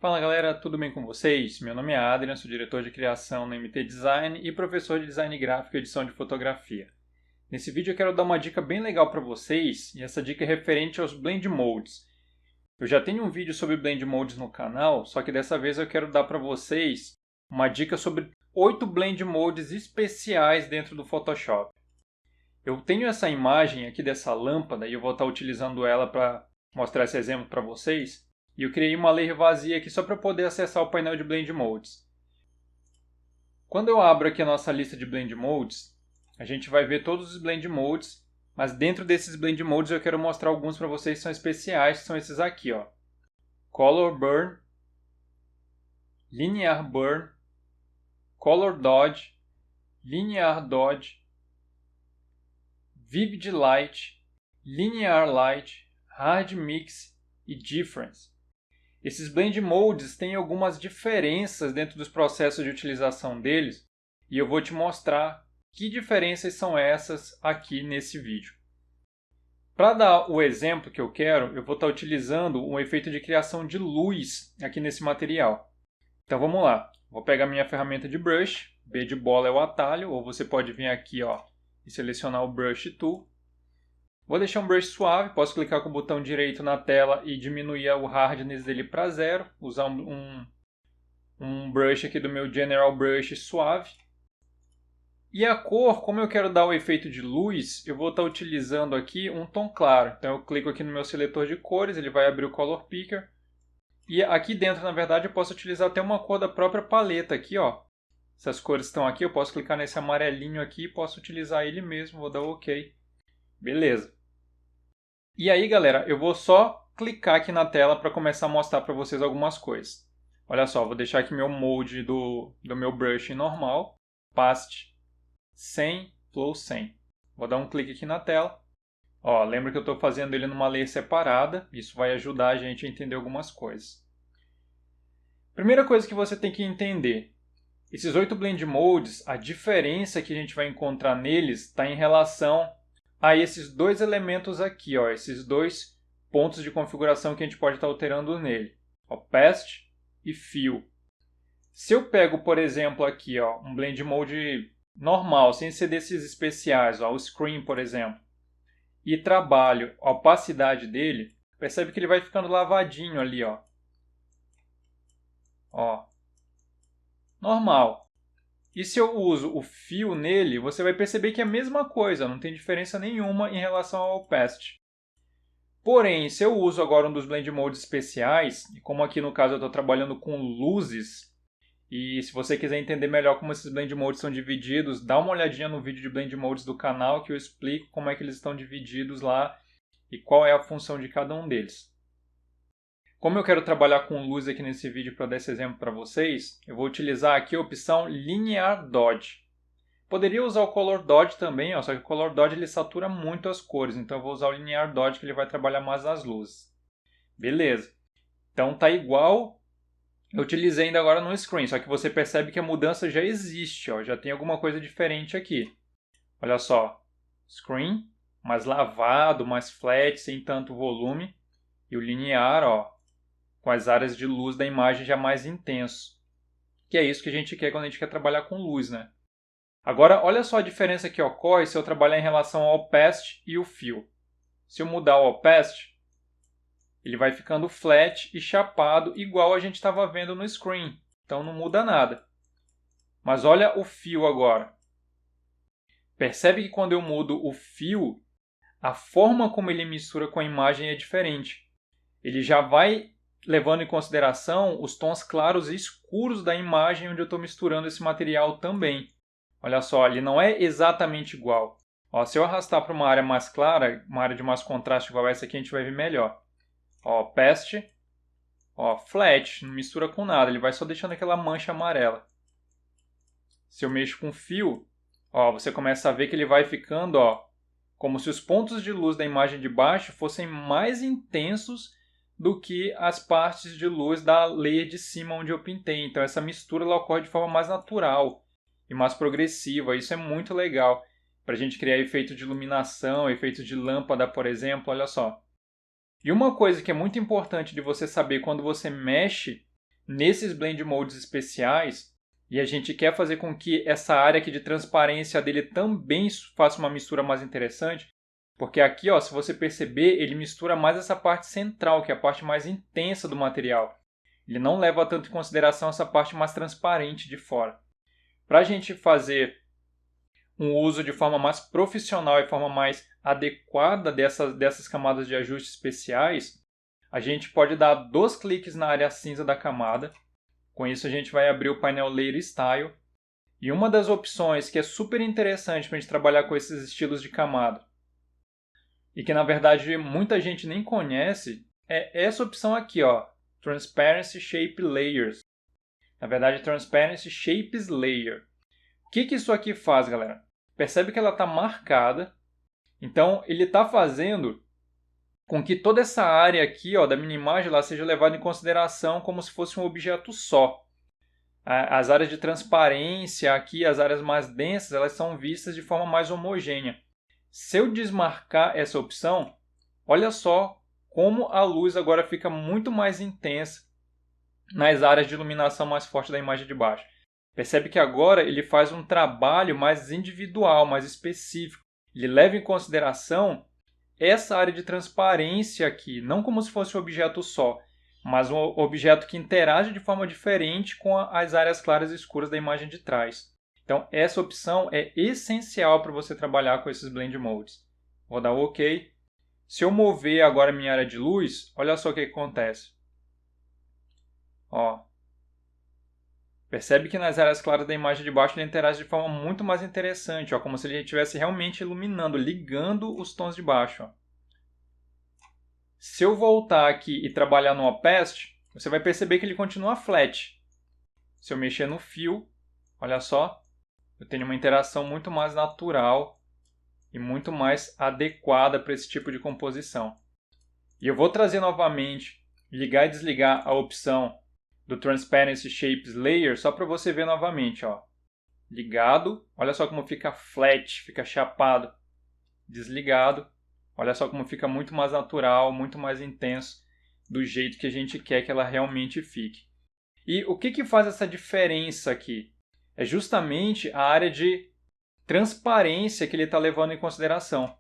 Fala galera, tudo bem com vocês? Meu nome é Adrian, sou diretor de criação no MT Design e professor de design gráfico e edição de fotografia. Nesse vídeo eu quero dar uma dica bem legal para vocês, e essa dica é referente aos Blend Modes. Eu já tenho um vídeo sobre Blend Modes no canal, só que dessa vez eu quero dar para vocês uma dica sobre 8 Blend Modes especiais dentro do Photoshop. Eu tenho essa imagem aqui dessa lâmpada e eu vou estar utilizando ela para mostrar esse exemplo para vocês. E eu criei uma layer vazia aqui só para poder acessar o painel de Blend Modes. Quando eu abro aqui a nossa lista de Blend Modes, a gente vai ver todos os Blend Modes, mas dentro desses Blend Modes eu quero mostrar alguns para vocês que são especiais, que são esses aqui, ó. Color Burn, Linear Burn, Color Dodge, Linear Dodge, Vivid Light, Linear Light, Hard Mix e Difference. Esses Blend Modes têm algumas diferenças dentro dos processos de utilização deles e eu vou te mostrar que diferenças são essas aqui nesse vídeo. Para dar o exemplo que eu quero, eu vou estar utilizando um efeito de criação de luz aqui nesse material. Então vamos lá, vou pegar minha ferramenta de brush, B de bola é o atalho, ou você pode vir aqui ó, e selecionar o Brush Tool. Vou deixar um brush suave, posso clicar com o botão direito na tela e diminuir o hardness dele para 0. Usar um brush aqui do meu General Brush suave. E a cor, como eu quero dar o efeito de luz, eu vou estar utilizando aqui um tom claro. Então eu clico aqui no meu seletor de cores, ele vai abrir o Color Picker. E aqui dentro, na verdade, eu posso utilizar até uma cor da própria paleta aqui, ó. Essas cores estão aqui, eu posso clicar nesse amarelinho aqui e posso utilizar ele mesmo, vou dar OK. Beleza. E aí, galera, eu vou só clicar aqui na tela para começar a mostrar para vocês algumas coisas. Olha só, vou deixar aqui meu mode do meu brush em normal, Opacity 100, Flow 100. Vou dar um clique aqui na tela. Ó, lembra que eu estou fazendo ele numa layer separada, isso vai ajudar a gente a entender algumas coisas. Primeira coisa que você tem que entender, esses 8 Blend Modes, a diferença que a gente vai encontrar neles está em relação a esses dois elementos aqui, ó, esses dois pontos de configuração que a gente pode estar alterando nele, Opacity e Fill. Se eu pego, por exemplo, aqui ó, um Blend Mode normal, sem ser desses especiais, ó, o Screen, por exemplo, e trabalho a opacidade dele, percebe que ele vai ficando lavadinho ali, ó. Ó. Normal. E se eu uso o Fill nele, você vai perceber que é a mesma coisa, não tem diferença nenhuma em relação ao Opacity. Porém, se eu uso agora um dos Blend Modes especiais, e como aqui no caso eu estou trabalhando com luzes, e se você quiser entender melhor como esses Blend Modes são divididos, dá uma olhadinha no vídeo de Blend Modes do canal que eu explico como é que eles estão divididos lá e qual é a função de cada um deles. Como eu quero trabalhar com luz aqui nesse vídeo para dar esse exemplo para vocês, eu vou utilizar aqui a opção Linear Dodge. Poderia usar o Color Dodge também, ó, só que o Color Dodge ele satura muito as cores, então eu vou usar o Linear Dodge que ele vai trabalhar mais nas luzes. Beleza. Então tá igual eu utilizei ainda agora no Screen, só que você percebe que a mudança já existe, ó, já tem alguma coisa diferente aqui. Olha só, Screen, mais lavado, mais flat, sem tanto volume, e o Linear, ó, com as áreas de luz da imagem já mais intenso. Que é isso que a gente quer quando a gente quer trabalhar com luz, né? Agora, olha só a diferença que ocorre se eu trabalhar em relação ao Opacity e o Fill. Se eu mudar o Opacity, ele vai ficando flat e chapado, igual a gente estava vendo no Screen. Então não muda nada. Mas olha o Fill agora. Percebe que quando eu mudo o Fill, a forma como ele mistura com a imagem é diferente. Ele já vai levando em consideração os tons claros e escuros da imagem onde eu estou misturando esse material também. Olha só, ele não é exatamente igual. Ó, se eu arrastar para uma área mais clara, uma área de mais contraste igual essa aqui, a gente vai ver melhor. Ó, Opacity, ó, flat, não mistura com nada, ele vai só deixando aquela mancha amarela. Se eu mexo com Fill, ó, você começa a ver que ele vai ficando, ó, como se os pontos de luz da imagem de baixo fossem mais intensos do que as partes de luz da layer de cima onde eu pintei. Então essa mistura ela ocorre de forma mais natural e mais progressiva. Isso é muito legal para a gente criar efeito de iluminação, efeito de lâmpada, por exemplo. Olha só. E uma coisa que é muito importante de você saber quando você mexe nesses Blend Modes especiais e a gente quer fazer com que essa área aqui de transparência dele também faça uma mistura mais interessante, porque aqui, ó, se você perceber, ele mistura mais essa parte central, que é a parte mais intensa do material. Ele não leva tanto em consideração essa parte mais transparente de fora. Para a gente fazer um uso de forma mais profissional e forma mais adequada dessas camadas de ajuste especiais, a gente pode dar 2 cliques na área cinza da camada. Com isso a gente vai abrir o painel Layer Style. E uma das opções que é super interessante para a gente trabalhar com esses estilos de camada, e que na verdade muita gente nem conhece, é essa opção aqui, ó, Transparency Shape Layers. Na verdade, Transparency Shapes Layer. O que isso aqui faz, galera? Percebe que ela está marcada. Então, ele está fazendo com que toda essa área aqui, ó, da minha imagem lá, seja levada em consideração como se fosse um objeto só. As áreas de transparência aqui, as áreas mais densas, elas são vistas de forma mais homogênea. Se eu desmarcar essa opção, olha só como a luz agora fica muito mais intensa nas áreas de iluminação mais forte da imagem de baixo. Percebe que agora ele faz um trabalho mais individual, mais específico. Ele leva em consideração essa área de transparência aqui, não como se fosse um objeto só, mas um objeto que interage de forma diferente com as áreas claras e escuras da imagem de trás. Então, essa opção é essencial para você trabalhar com esses Blend Modes. Vou dar o OK. Se eu mover agora minha área de luz, olha só o que acontece. Ó. Percebe que nas áreas claras da imagem de baixo ele interage de forma muito mais interessante, ó, como se ele estivesse realmente iluminando, ligando os tons de baixo. Ó. Se eu voltar aqui e trabalhar no Opacity, você vai perceber que ele continua flat. Se eu mexer no fio, olha só, eu tenho uma interação muito mais natural e muito mais adequada para esse tipo de composição. E eu vou trazer novamente, ligar e desligar a opção do Transparency Shapes Layer, só para você ver novamente, ó. Ligado, olha só como fica flat, fica chapado. Desligado, olha só como fica muito mais natural, muito mais intenso, do jeito que a gente quer que ela realmente fique. E o que faz essa diferença aqui? É justamente a área de transparência que ele está levando em consideração.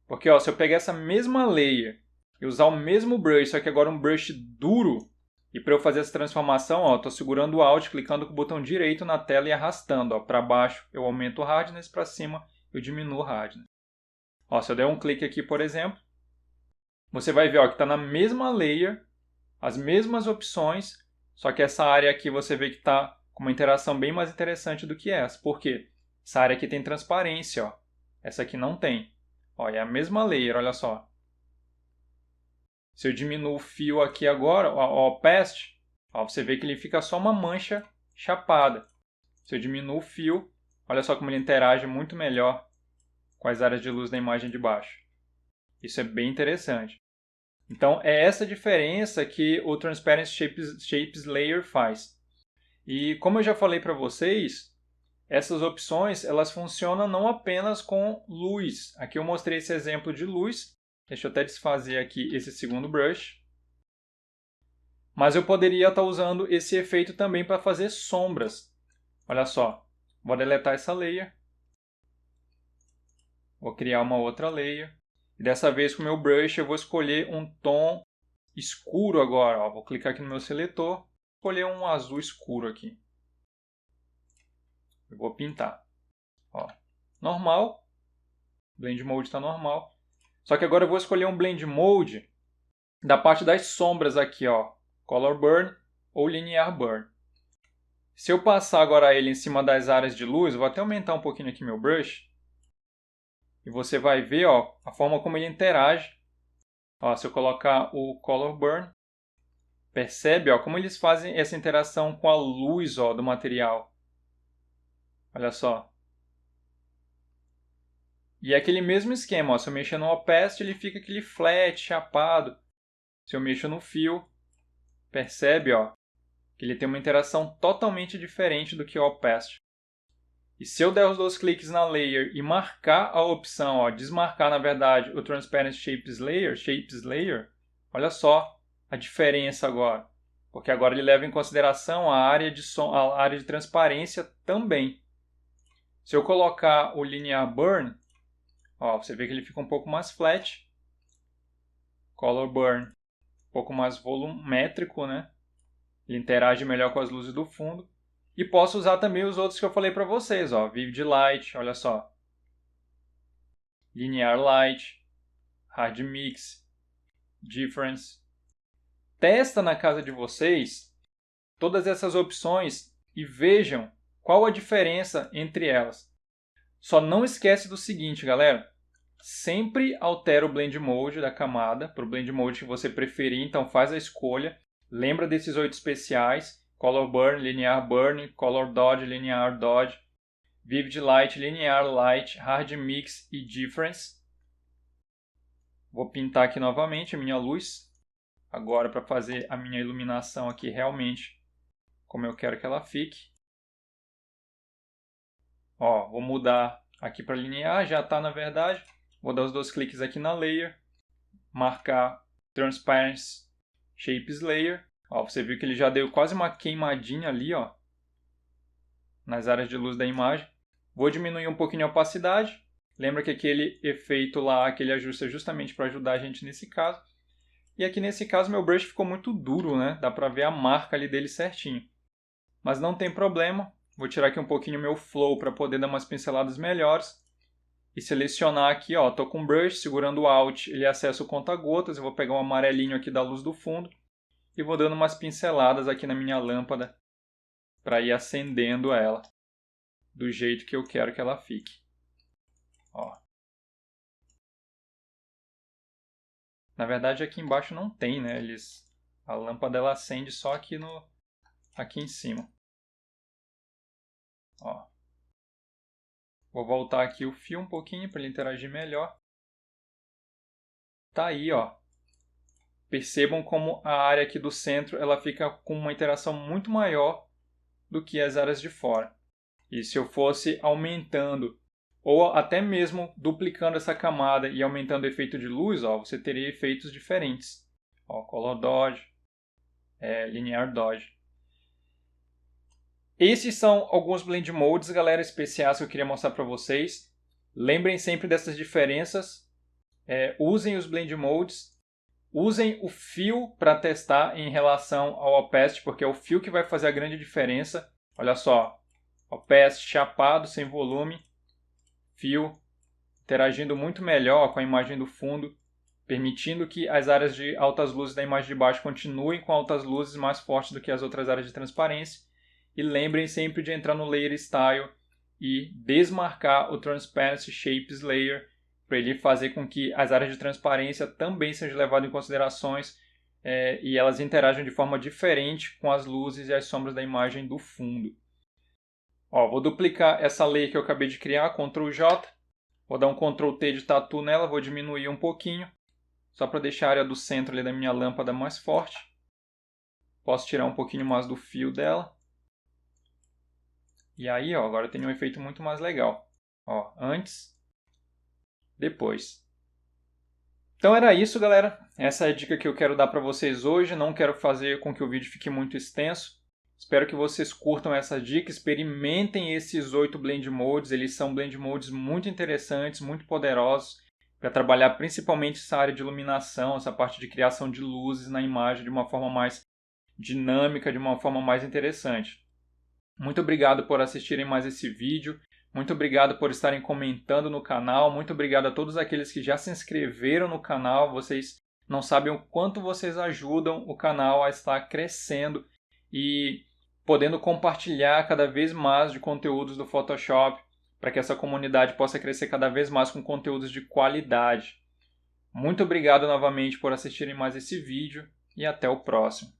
Porque ó, se eu pegar essa mesma layer e usar o mesmo brush, só que agora um brush duro, e para eu fazer essa transformação, estou segurando o Alt, clicando com o botão direito na tela e arrastando. Para baixo eu aumento o Hardness, para cima eu diminuo o Hardness. Ó, se eu der um clique aqui, por exemplo, você vai ver ó, que está na mesma layer, as mesmas opções, só que essa área aqui você vê que está com uma interação bem mais interessante do que essa. Por quê? Essa área aqui tem transparência, ó. Essa aqui não tem. Ó, é a mesma layer, olha só. Se eu diminuo o fio aqui agora, o Opacity, ó, você vê que ele fica só uma mancha chapada. Se eu diminuo o fio, olha só como ele interage muito melhor com as áreas de luz da imagem de baixo. Isso é bem interessante. Então, é essa diferença que o Transparency Shapes Layer faz. E como eu já falei para vocês, essas opções elas funcionam não apenas com luz. Aqui eu mostrei esse exemplo de luz. Deixa eu até desfazer aqui esse segundo brush. Mas eu poderia estar usando esse efeito também para fazer sombras. Olha só, vou deletar essa layer. Vou criar uma outra layer. E dessa vez com o meu brush eu vou escolher um tom escuro agora. Ó, vou clicar aqui no meu seletor. Escolher um azul escuro aqui. Eu vou pintar. Ó, normal. Blend Mode está normal. Só que agora eu vou escolher um Blend Mode da parte das sombras aqui, ó, Color Burn ou Linear Burn. Se eu passar agora ele em cima das áreas de luz, eu vou até aumentar um pouquinho aqui meu brush, e você vai ver ó, a forma como ele interage. Ó, se eu colocar o Color Burn, percebe ó, como eles fazem essa interação com a luz ó, do material. Olha só. E é aquele mesmo esquema, ó, se eu mexer no Opacity, ele fica aquele flat, chapado. Se eu mexo no fio, percebe ó, que ele tem uma interação totalmente diferente do que o Opacity. E se eu der os 2 cliques na layer e marcar a opção, ó, desmarcar na verdade o Transparent Shapes Layer, olha só a diferença agora. porque agora ele leva em consideração a área de som, a área de transparência também. Se eu colocar o Linear Burn, ó, você vê que ele fica um pouco mais flat. Color Burn, um pouco mais volumétrico, né? Ele interage melhor com as luzes do fundo. E posso usar também os outros que eu falei para vocês, ó, Vivid Light, olha só. Linear Light, Hard Mix, Difference. Testa na casa de vocês todas essas opções e vejam qual a diferença entre elas. Só não esquece do seguinte, galera. Sempre altera o Blend Mode da camada para o Blend Mode que você preferir, então faz a escolha. Lembra desses 8 especiais: Color Burn, Linear Burn, Color Dodge, Linear Dodge, Vivid Light, Linear Light, Hard Mix e Difference. Vou pintar aqui novamente a minha luz, agora para fazer a minha iluminação aqui realmente como eu quero que ela fique. Ó, vou mudar aqui para linear, já está na verdade. Vou dar os 2 cliques aqui na Layer, marcar Transparency Shapes Layer. Ó, você viu que ele já deu quase uma queimadinha ali, ó, nas áreas de luz da imagem. Vou diminuir um pouquinho a opacidade. Lembra que aquele efeito lá, aquele ajuste é justamente para ajudar a gente nesse caso. E aqui nesse caso meu brush ficou muito duro, né? Dá para ver a marca ali dele certinho. Mas não tem problema. Vou tirar aqui um pouquinho o meu flow para poder dar umas pinceladas melhores. E selecionar aqui, ó, tô com o brush, segurando o Alt, ele acessa o conta-gotas. Eu vou pegar um amarelinho aqui da luz do fundo e vou dando umas pinceladas aqui na minha lâmpada para ir acendendo ela do jeito que eu quero que ela fique. Ó. Na verdade aqui embaixo não tem, né? A lâmpada ela acende só aqui em cima. Ó. Vou voltar aqui o fio um pouquinho para ele interagir melhor. Tá aí, ó. Percebam como a área aqui do centro ela fica com uma interação muito maior do que as áreas de fora. E se eu fosse aumentando ou até mesmo duplicando essa camada e aumentando o efeito de luz, ó, você teria efeitos diferentes. Ó, Color Dodge, Linear Dodge. Esses são alguns Blend Modes, galera, especiais que eu queria mostrar para vocês. Lembrem sempre dessas diferenças. Usem os Blend Modes. Usem o fio para testar em relação ao opacity, porque é o fio que vai fazer a grande diferença. Olha só, opacity chapado, sem volume, fio interagindo muito melhor com a imagem do fundo, permitindo que as áreas de altas luzes da imagem de baixo continuem com altas luzes mais fortes do que as outras áreas de transparência. E lembrem sempre de entrar no Layer Style e desmarcar o Transparency Shapes Layer para ele fazer com que as áreas de transparência também sejam levadas em considerações e elas interajam de forma diferente com as luzes e as sombras da imagem do fundo. Ó, vou duplicar essa layer que eu acabei de criar, Ctrl J, vou dar um Ctrl T de tatu nela, vou diminuir um pouquinho, só para deixar a área do centro ali da minha lâmpada mais forte. Posso tirar um pouquinho mais do fio dela. E aí, ó, agora tem um efeito muito mais legal. Ó, antes, depois. Então era isso, galera. Essa é a dica que eu quero dar para vocês hoje. Não quero fazer com que o vídeo fique muito extenso. Espero que vocês curtam essa dica. Experimentem esses 8 Blend Modes. Eles são Blend Modes muito interessantes, muito poderosos, para trabalhar principalmente essa área de iluminação, essa parte de criação de luzes na imagem de uma forma mais dinâmica, de uma forma mais interessante. Muito obrigado por assistirem mais esse vídeo. Muito obrigado por estarem comentando no canal. Muito obrigado a todos aqueles que já se inscreveram no canal. Vocês não sabem o quanto vocês ajudam o canal a estar crescendo e podendo compartilhar cada vez mais de conteúdos do Photoshop para que essa comunidade possa crescer cada vez mais com conteúdos de qualidade. Muito obrigado novamente por assistirem mais esse vídeo e até o próximo.